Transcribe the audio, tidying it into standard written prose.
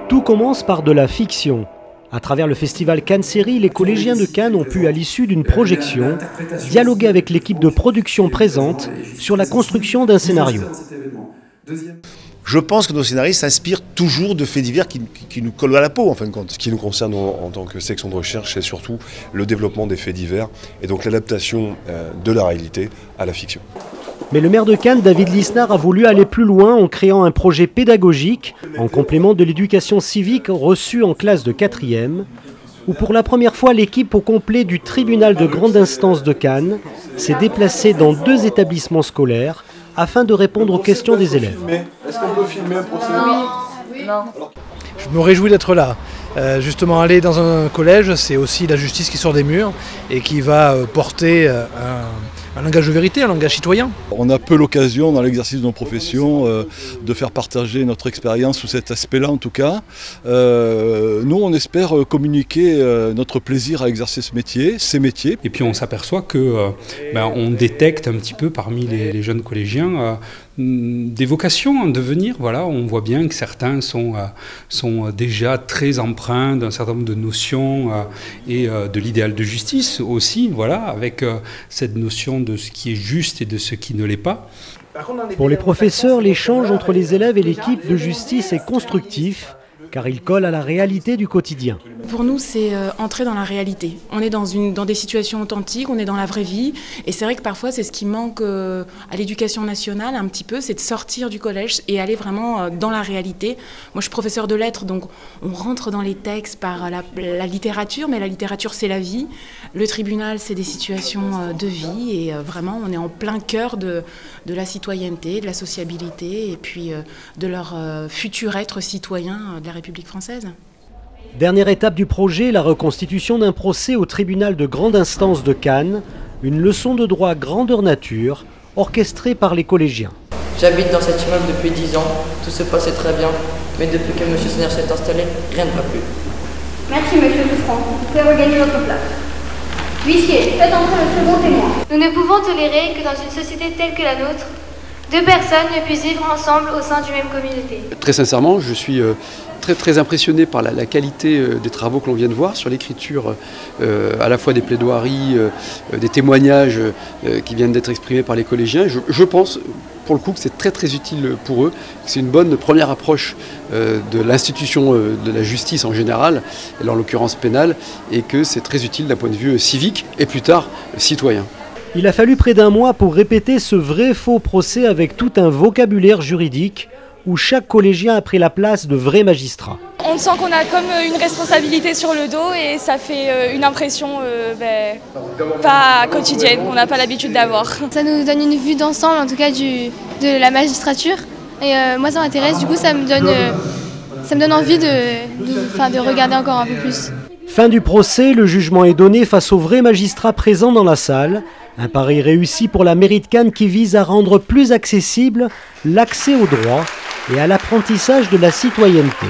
Tout commence par de la fiction. À travers le festival Cannes Série, les collégiens de Cannes ont pu, à l'issue d'une projection, dialoguer avec l'équipe de production présente sur la construction d'un scénario. Je pense que nos scénaristes s'inspirent toujours de faits divers qui nous collent à la peau, en fin de compte. Ce qui nous concerne en tant que section de recherche, c'est surtout le développement des faits divers et donc l'adaptation de la réalité à la fiction. Mais le maire de Cannes, David Lisnard, a voulu aller plus loin en créant un projet pédagogique en complément de l'éducation civique reçue en classe de 4e, où pour la première fois l'équipe au complet du tribunal de grande instance de Cannes s'est déplacée dans 2 établissements scolaires afin de répondre aux questions des élèves. Est-ce qu'on peut filmer un procès ? Oui. Non. Je me réjouis d'être là. Justement, aller dans un collège, c'est aussi la justice qui sort des murs et qui va porter un langage de vérité, un langage citoyen. On a peu l'occasion dans l'exercice de nos professions de faire partager notre expérience sous cet aspect-là en tout cas. Nous on espère communiquer notre plaisir à exercer ce métier, ces métiers. Et puis on s'aperçoit que on détecte un petit peu parmi les jeunes collégiens des vocations en devenir. Voilà, on voit bien que certains sont déjà très empreints d'un certain nombre de notions et de l'idéal de justice aussi, voilà, avec cette notion de ce qui est juste et de ce qui ne l'est pas. Pour les professeurs, l'échange entre les élèves et l'équipe de justice est constructif, car il colle à la réalité du quotidien. Pour nous, c'est entrer dans la réalité. On est dans des situations authentiques, on est dans la vraie vie. Et c'est vrai que parfois, c'est ce qui manque à l'éducation nationale un petit peu, c'est de sortir du collège et aller vraiment dans la réalité. Moi, je suis professeure de lettres, donc on rentre dans les textes par la littérature, mais la littérature, c'est la vie. Le tribunal, c'est des situations de vie. Et vraiment, on est en plein cœur de la citoyenneté, de la sociabilité et puis de leur futur être citoyen de la République française. Dernière étape du projet, la reconstitution d'un procès au tribunal de grande instance de Cannes, une leçon de droit grandeur nature, orchestrée par les collégiens. J'habite dans cet immeuble depuis 10 ans, tout se passait très bien, mais depuis que M. Sonner s'est installé, rien ne va plus. Merci M. Souffrant, vous pouvez regagner votre place. Huissier, faites entrer le second témoin. Nous ne pouvons tolérer que dans une société telle que la nôtre, 2 personnes ne puissent vivre ensemble au sein d'une même communauté. Très sincèrement, je suis très impressionné par la qualité des travaux que l'on vient de voir sur l'écriture à la fois des plaidoiries, des témoignages qui viennent d'être exprimés par les collégiens. Je pense pour le coup que c'est très utile pour eux, que c'est une bonne première approche de l'institution de la justice en général, et en l'occurrence pénale, et que c'est très utile d'un point de vue civique et plus tard citoyen. Il a fallu près d'1 mois pour répéter ce vrai-faux procès avec tout un vocabulaire juridique où chaque collégien a pris la place de vrais magistrats. On sent qu'on a comme une responsabilité sur le dos et ça fait une impression pas quotidienne, qu'on n'a pas l'habitude d'avoir. Ça nous donne une vue d'ensemble, en tout cas de la magistrature. Et moi ça m'intéresse, du coup ça me donne envie de regarder encore un peu plus. Fin du procès, le jugement est donné face aux vrais magistrats présents dans la salle. Un pari réussi pour la mairie de Cannes qui vise à rendre plus accessible l'accès au droit et à l'apprentissage de la citoyenneté.